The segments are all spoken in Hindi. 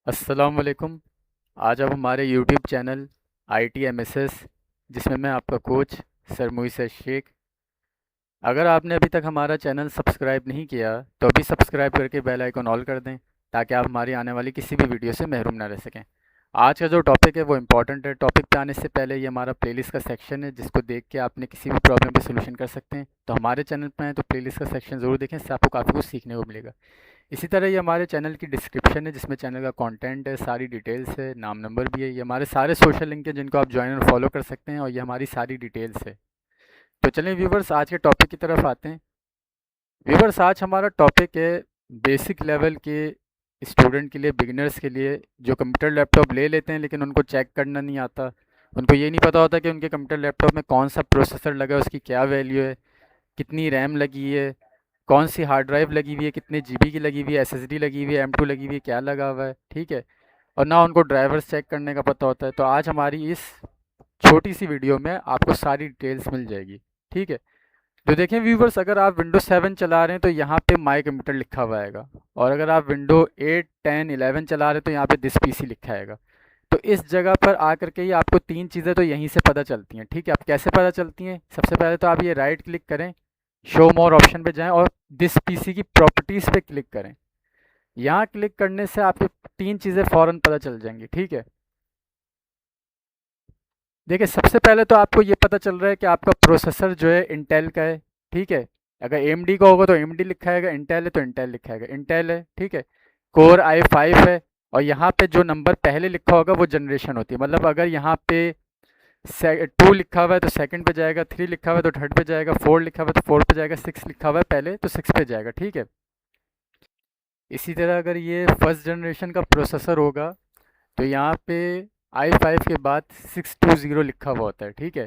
अस्सलाम वालेकुम। आज आप हमारे यूट्यूब चैनल ITMSS, जिसमें मैं आपका कोच सर मुईसर शेख। अगर आपने अभी तक हमारा चैनल सब्सक्राइब नहीं किया तो अभी सब्सक्राइब करके बेल आइकन ऑल कर दें, ताकि आप हमारी आने वाली किसी भी वीडियो से महरूम ना रह सकें। आज का जो टॉपिक है वो इम्पॉर्टेंट है। टॉपिक पे आने से पहले ये हमारा प्लेलिस्ट का सेक्शन है, जिसको देख के आपने किसी भी प्रॉब्लम पे सोल्यूशन कर सकते हैं। तो हमारे चैनल पे हैं तो प्लेलिस्ट का सेक्शन ज़रूर देखें, इससे आपको काफ़ी कुछ सीखने को मिलेगा। इसी तरह ये हमारे चैनल की डिस्क्रिप्शन है, जिसमें चैनल का कंटेंट है, सारी डिटेल्स है, नाम नंबर भी है। ये हमारे सारे सोशल लिंक हैं जिनको आप ज्वाइन और फॉलो कर सकते हैं, और ये हमारी सारी डिटेल्स है। तो चलें व्यूवर्स, आज के टॉपिक की तरफ आते हैं। व्यूवर्स, आज हमारा टॉपिक है बेसिक लेवल के स्टूडेंट के लिए, बिगिनर्स के लिए, जो कंप्यूटर लैपटॉप ले लेते हैं लेकिन उनको चेक करना नहीं आता। उनको ये नहीं पता होता कि उनके कंप्यूटर लैपटॉप में कौन सा प्रोसेसर लगा है, उसकी क्या वैल्यू है, कितनी रैम लगी है, कौन सी हार्ड ड्राइव लगी हुई है, कितने जीबी की लगी हुई है, SSD लगी हुई है, M2 लगी हुई है, क्या लगा हुआ है, ठीक है। और ना उनको ड्राइवर्स चेक करने का पता होता है। तो आज हमारी इस छोटी सी वीडियो में आपको सारी डिटेल्स मिल जाएगी, ठीक है। तो देखें व्यूवर्स, अगर आप विंडो 7 चला रहे हैं तो यहाँ पे माई कंप्यूटर लिखा हुआ आएगा, और अगर आप विंडो 8, 10, 11 चला रहे हैं तो यहाँ पे दिस PC लिखा आएगा। तो इस जगह पर आकर के ही आपको तीन चीज़ें तो यहीं से पता चलती हैं, ठीक है। अब कैसे पता चलती हैं? सबसे पहले तो आप ये राइट क्लिक करें, शो मोर ऑप्शन पे जाएं और दिस PC की प्रॉपर्टीज़ पे क्लिक करें। यहाँ क्लिक करने से आपको तीन चीज़ें फ़ौरन पता चल जाएंगी, ठीक है। देखिए, सबसे पहले तो आपको ये पता चल रहा है कि आपका प्रोसेसर जो है इंटेल का है, ठीक है। अगर AMD का होगा तो AMD लिखा है, इंटेल है तो इंटेल लिखा है, इंटेल है, ठीक है। कोर i5 है, और यहाँ पे जो नंबर पहले लिखा होगा वो जनरेशन होती है। मतलब अगर यहाँ पे 2 लिखा हुआ है तो सेकंड पे जाएगा, 3 लिखा हुआ है तो थर्ड पे जाएगा, 4 लिखा हुआ है तो फोर्थ पे जाएगा, 6 लिखा हुआ है पहले तो 6 पे जाएगा, ठीक है। इसी तरह अगर ये फर्स्ट जनरेशन का प्रोसेसर होगा तो यहाँ पे i5 के बाद 620 लिखा हुआ होता है, ठीक है।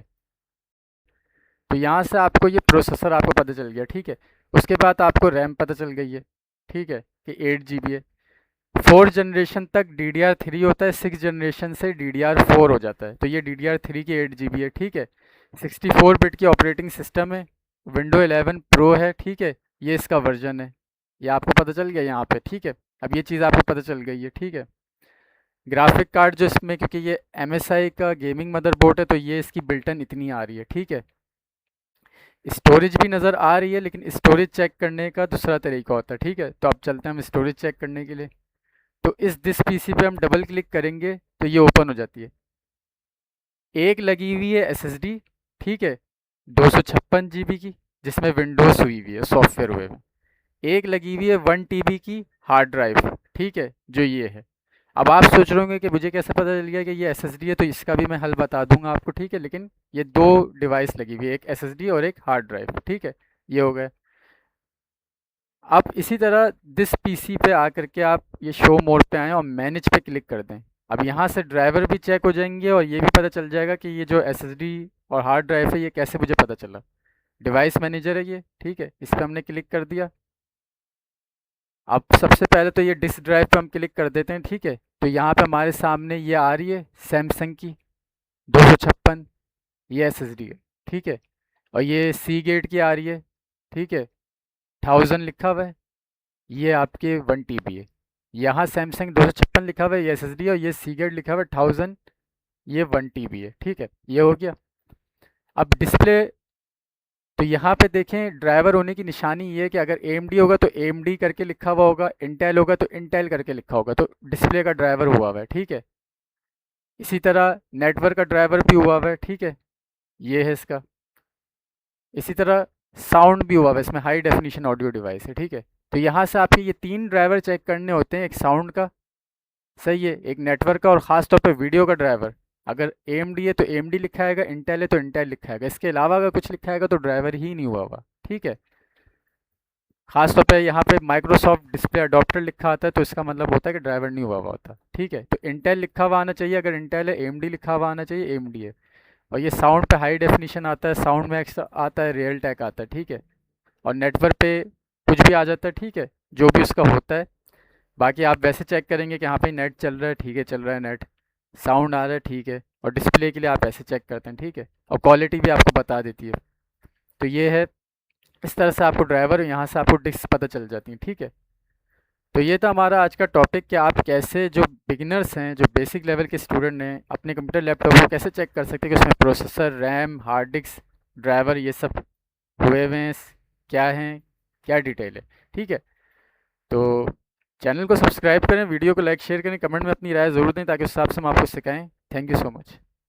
तो यहाँ से आपको ये प्रोसेसर आपको पता चल गया, ठीक है। उसके बाद आपको रैम पता चल गई है, ठीक है, कि 8 GB है। 4 जनरेशन तक DDR3 होता है, 6 जनरेशन से DDR4 हो जाता है। तो ये DDR3 की 8 GB है, ठीक है। 64 बिट की ऑपरेटिंग सिस्टम है, विंडो 11 प्रो है, ठीक है। ये इसका वर्जन है, ये आपको पता चल गया यहाँ पे, ठीक है। अब ये चीज़ आपको पता चल गई है, ठीक है। ग्राफिक कार्ड जो इसमें, क्योंकि ये MSI का गेमिंग मदरबोर्ड है तो ये इसकी बिल्टन इतनी आ रही है, ठीक है। स्टोरेज भी नज़र आ रही है, लेकिन स्टोरेज चेक करने का दूसरा तरीका होता है, ठीक है। तो अब चलते हैं हम स्टोरेज चेक करने के लिए। तो इस दिस PC पे हम डबल क्लिक करेंगे तो ये ओपन हो जाती है। एक लगी हुई है SSD, ठीक है, 256 GB की, जिसमें विंडोज़ हुई हुई है, सॉफ्टवेयर हुए हुए। एक लगी हुई है 1 TB की हार्ड ड्राइव, ठीक है, जो ये है। अब आप सोच रहे होंगे कि मुझे कैसे पता चल गया कि ये SSD है, तो इसका भी मैं हल बता दूंगा आपको, ठीक है। लेकिन ये दो डिवाइस लगी हुई है, एक SSD और एक हार्ड ड्राइव, ठीक है। ये हो गया। अब इसी तरह दिस PC पे आकर के आप ये शो मोड पे आएँ और मैनेज पे क्लिक कर दें। अब यहाँ से ड्राइवर भी चेक हो जाएंगे, और ये भी पता चल जाएगा कि ये जो SSD और हार्ड ड्राइव है ये कैसे मुझे पता चला। डिवाइस मैनेजर है ये, ठीक है, इस पर हमने क्लिक कर दिया। अब सबसे पहले तो ये डिस्क ड्राइव पे हम क्लिक कर देते हैं, ठीक है। तो यहाँ पे हमारे सामने ये आ रही है सैमसंग की 256, ये SSD है, ठीक है। और ये सी गेट की आ रही है, ठीक है, 1000 लिखा हुआ है, ये आपके 1 TB है। यहाँ सैमसंग 256 लिखा हुआ है, ये SSD है, और ये सी गेट लिखा हुआ है 1000, ये 1 TB है, ठीक है। ये हो गया। अब डिस्प्ले, तो यहाँ पे देखें ड्राइवर होने की निशानी ये है कि अगर AMD होगा तो AMD करके लिखा हुआ होगा, इंटेल होगा तो इंटेल करके लिखा होगा, तो डिस्प्ले का ड्राइवर हुआ हुआ है, ठीक है। इसी तरह नेटवर्क का ड्राइवर भी हुआ हुआ है, ठीक है, ये है इसका। इसी तरह साउंड भी हुआ हुआ है, इसमें हाई डेफिनेशन ऑडियो डिवाइस है, ठीक है। तो यहाँ से आपके ये तीन ड्राइवर चेक करने होते हैं, एक साउंड का, सही है, एक नेटवर्क का, और ख़ास तौर पे वीडियो का ड्राइवर। अगर AMD है तो AMD लिखा आएगा, इंटेल है तो इंटेल लिखा आएगा, इसके अलावा अगर कुछ लिखा आएगा तो ड्राइवर ही नहीं हुआ हुआ, ठीक है। खास तौर पे यहाँ पे माइक्रोसॉफ्ट डिस्प्ले अडॉप्टर लिखा आता है तो इसका मतलब होता है कि ड्राइवर नहीं हुआ हुआ होता, ठीक है। तो इंटेल लिखा हुआ आना चाहिए, अगर इंटेल है, AMD लिखा हुआ आना चाहिए, AMD है। और ये साउंड पे हाई डेफिनेशन आता है, साउंड मैक्स आता है, रियल टेक आता है, ठीक है। और नेटवर्क पे कुछ भी आ जाता है, ठीक है, जो भी उसका होता है। बाकी आप वैसे चेक करेंगे कि यहाँ पे नेट चल रहा है, ठीक है, चल रहा है नेट, साउंड आ रहा है, ठीक है। और डिस्प्ले के लिए आप ऐसे चेक करते हैं, ठीक है। और क्वालिटी भी आपको बता देती है। तो ये है, इस तरह से आपको ड्राइवर, यहाँ से आपको डिस्क पता चल जाती है, ठीक है। तो ये था हमारा आज का टॉपिक कि आप कैसे जो बिगिनर्स हैं, जो बेसिक लेवल के स्टूडेंट हैं, अपने कंप्यूटर लैपटॉप को कैसे चेक कर सकते हैं कि उसमें processor, RAM, hard disk, driver ये सब हुए हुए हैं, क्या हैं, क्या डिटेल है। ठीक है, तो चैनल को सब्सक्राइब करें, वीडियो को लाइक शेयर करें, कमेंट में अपनी राय ज़रूर दें ताकि उस हिसाब से हम आपको सिखाएं। Thank you so much.